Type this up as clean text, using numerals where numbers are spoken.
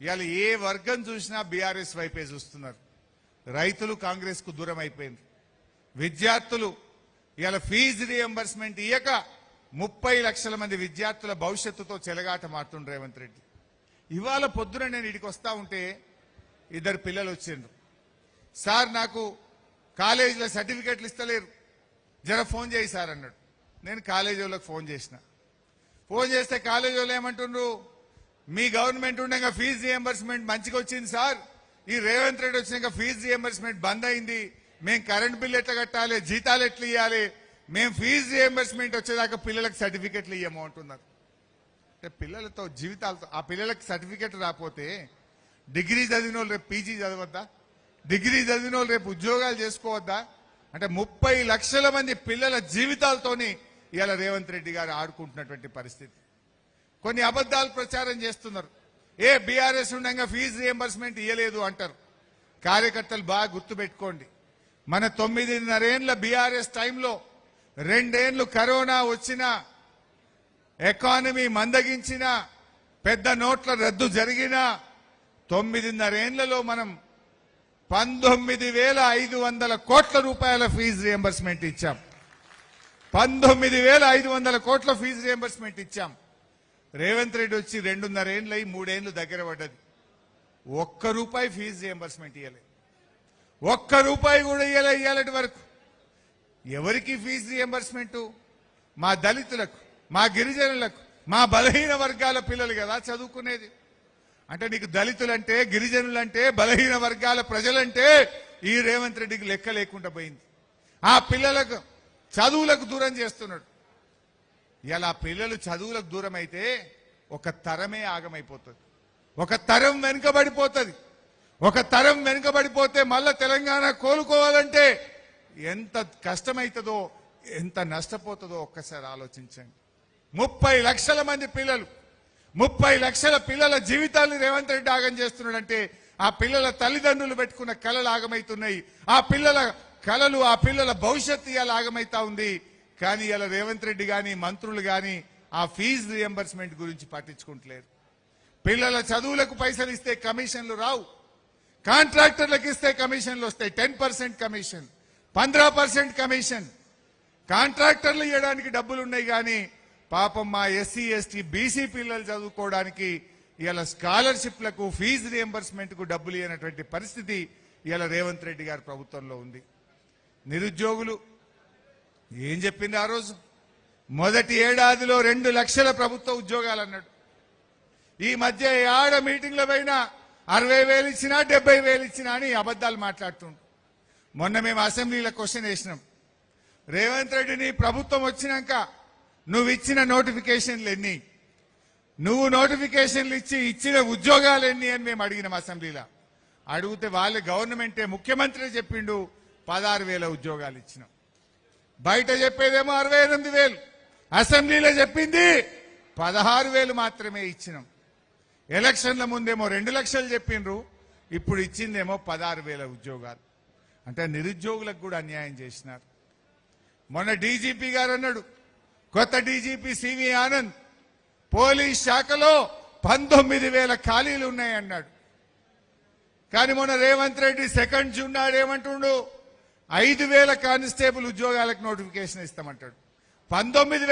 ఇవాళ ఏ వర్గం చూసినా బీఆర్ఎస్ వైపే చూస్తున్నారు. రైతులు కాంగ్రెస్ కు దూరం అయిపోయింది. విద్యార్థులు ఇవాళ ఫీజు రియంబర్స్మెంట్ ఇయ్యక 30 లక్షల మంది విద్యార్థుల భవిష్యత్తుతో చెలగాట మారుతుండ్రు రేవంత్ రెడ్డి. ఇవాళ పొద్దున నేను ఇడికి వస్తా ఉంటే ఇద్దరు పిల్లలు వచ్చిండ్రు. సార్ నాకు కాలేజీలో సర్టిఫికెట్లు ఇస్తలేరు, జర ఫోన్ చేయి సార్ అన్నాడు. నేను కాలేజీ వాళ్ళకి ఫోన్ చేసిన. ఫోన్ చేస్తే కాలేజీ వాళ్ళు ఏమంటుండ్రు, మీ గవర్నమెంట్ ఉండగా ఫీజు రియంబర్స్మెంట్ మంచిగా వచ్చింది సార్, ఈ రేవంత్ రెడ్డి వచ్చినాక ఫీజు రియంబర్స్మెంట్ బంద్ అయింది, మేము కరెంట్ బిల్ ఎట్లా కట్టాలి, జీతాలు ఎట్లా ఇవ్వాలి, మేము ఫీజు రియంబర్స్మెంట్ వచ్చేదాకా పిల్లలకు సర్టిఫికెట్లు ఇవ్వము అంటున్నారు. అంటే పిల్లలతో జీవితాలతో ఆ పిల్లలకు సర్టిఫికెట్ రాకపోతే డిగ్రీ చదివిన వాళ్ళు రేపు పీజీ చదవద్దా, డిగ్రీ చదివిన వాళ్ళు రేపు ఉద్యోగాలు చేసుకోవద్దా? అంటే 30 లక్షల మంది పిల్లల జీవితాలతోని ఇవాళ రేవంత్ రెడ్డి గారు ఆడుకుంటున్నటువంటి పరిస్థితి. కొన్ని అబద్దాలు ప్రచారం చేస్తున్నారు. బీఆర్ఎస్ ఉండగా ఫీజు రియంబర్స్మెంట్ ఇవ్వలేదు అంటారు. కార్యకర్తలు బాగా గుర్తుపెట్టుకోండి, మన 9.5 ఏళ్ల బీఆర్ఎస్ టైంలో 2 ఏళ్లు కరోనా వచ్చినా, ఎకానమీ మందగించిన, పెద్ద నోట్ల రద్దు జరిగిన 9.5 ఏళ్లలో మనం 19,500 కోట్ల రూపాయల ఫీజు రియంబర్స్మెంట్ ఇచ్చాం. 19,500 కోట్ల ఫీజు రియంబర్స్మెంట్ ఇచ్చాం. రేవంత్ రెడ్డి వచ్చి 2.5 ఏళ్ళై 3 ఏళ్లు దగ్గర పడ్డది. ₹1 ఫీజు రియంబర్స్మెంట్ ఇవ్వలేదు. ₹1 కూడా ఇవ్వలేటి వరకు. ఎవరికి ఫీజు రియంబర్స్మెంట్? మా దళితులకు, మా గిరిజనులకు, మా బలహీన వర్గాల పిల్లలు కదా చదువుకునేది. అంటే నీకు దళితులంటే, గిరిజనులంటే, బలహీన వర్గాల ప్రజలంటే ఈ రేవంత్ రెడ్డికి లెక్క లేకుండా పోయింది. ఆ పిల్లలకు చదువులకు దూరం చేస్తున్నాడు. ఇలా పిల్లలు చదువులకు దూరం అయితే ఒక తరమే ఆగమైపోతుంది, ఒక తరం వెనుకబడిపోతుంది. ఒక తరం వెనుకబడిపోతే మళ్ళా తెలంగాణ కోలుకోవాలంటే ఎంత కష్టమవుతుందో, ఎంత నష్టపోతుందో ఒక్కసారి ఆలోచించండి. 30 లక్షల మంది పిల్లలు, 30 లక్షల పిల్లల జీవితాన్ని రేవంత్ రెడ్డి ఆగం చేస్తున్నాడంటే ఆ పిల్లల తల్లిదండ్రులు పెట్టుకున్న కళలు ఆగమవుతున్నాయి. ఆ పిల్లల కళలు, ఆ పిల్లల భవిష్యత్తు ఇలా ఆగమైతా ఉంది. కానీ ఇలా రేవంత్ రెడ్డి గాని, మంత్రులు గాని ఆ ఫీజు రియంబర్స్మెంట్ గురించి పట్టించుకుంటలేరు. పిల్లల చదువులకు పైసలు ఇస్తే కమిషన్లు రావు, కాంట్రాక్టర్లకు ఇస్తే కమిషన్లు వస్తాయి. 10% కమిషన్, 15% కమిషన్. కాంట్రాక్టర్లు ఇవ్వడానికి డబ్బులు ఉన్నాయి కానీ పాపం మా ఎస్సీ ఎస్టీ బీసీ పిల్లలు చదువుకోవడానికి ఇలా స్కాలర్షిప్లకు, ఫీజు రియంబర్స్మెంట్ కు డబ్బులు ఇవ్వనటువంటి పరిస్థితి ఇలా రేవంత్ రెడ్డి గారి ప్రభుత్వంలో ఉంది. నిరుద్యోగులు ఏం చెప్పింది ఆ రోజు? మొదటి ఏడాదిలో 2 లక్షల ప్రభుత్వ ఉద్యోగాలు అన్నాడు. ఈ మధ్య ఆడ మీటింగ్ల పైన 60,000 ఇచ్చినా, 70,000 ఇచ్చినా అని అబద్దాలు మాట్లాడుతుండు. మొన్న మేము అసెంబ్లీలో క్వశ్చన్ వేసినాం, రేవంత్ రెడ్డిని ప్రభుత్వం వచ్చినాక నువ్వు ఇచ్చిన నోటిఫికేషన్లు ఎన్ని, నువ్వు నోటిఫికేషన్లు ఇచ్చిన ఉద్యోగాలు ఎన్ని అని మేము అడిగినాం అసెంబ్లీలో. అడిగితే వాళ్ళ గవర్నమెంటే, ముఖ్యమంత్రి చెప్పిండు 16,000 ఉద్యోగాలు ఇచ్చినాం. బయట చెప్పేదేమో 68,000, అసెంబ్లీలో చెప్పింది 16,000 మాత్రమే ఇచ్చినాం. ఎలక్షన్ల ముందేమో 2 లక్షలు చెప్పిండ్రు, ఇప్పుడు ఇచ్చిందేమో 16,000 ఉద్యోగాలు. అంటే నిరుద్యోగులకు కూడా అన్యాయం చేసినారు. మొన్న డీజీపీ గారు అన్నాడు, కొత్త డీజీపీ సివి ఆనంద్, పోలీస్ శాఖలో 19,000 ఖాళీలు ఉన్నాయన్నాడు. కానీ మొన్న రేవంత్ రెడ్డి 2nd జూన్ నాడు ఏమంటుండు, 5,000 కానిస్టేబుల్ ఉద్యోగాలకు నోటిఫికేషన్ ఇస్తామంటాడు. 19,000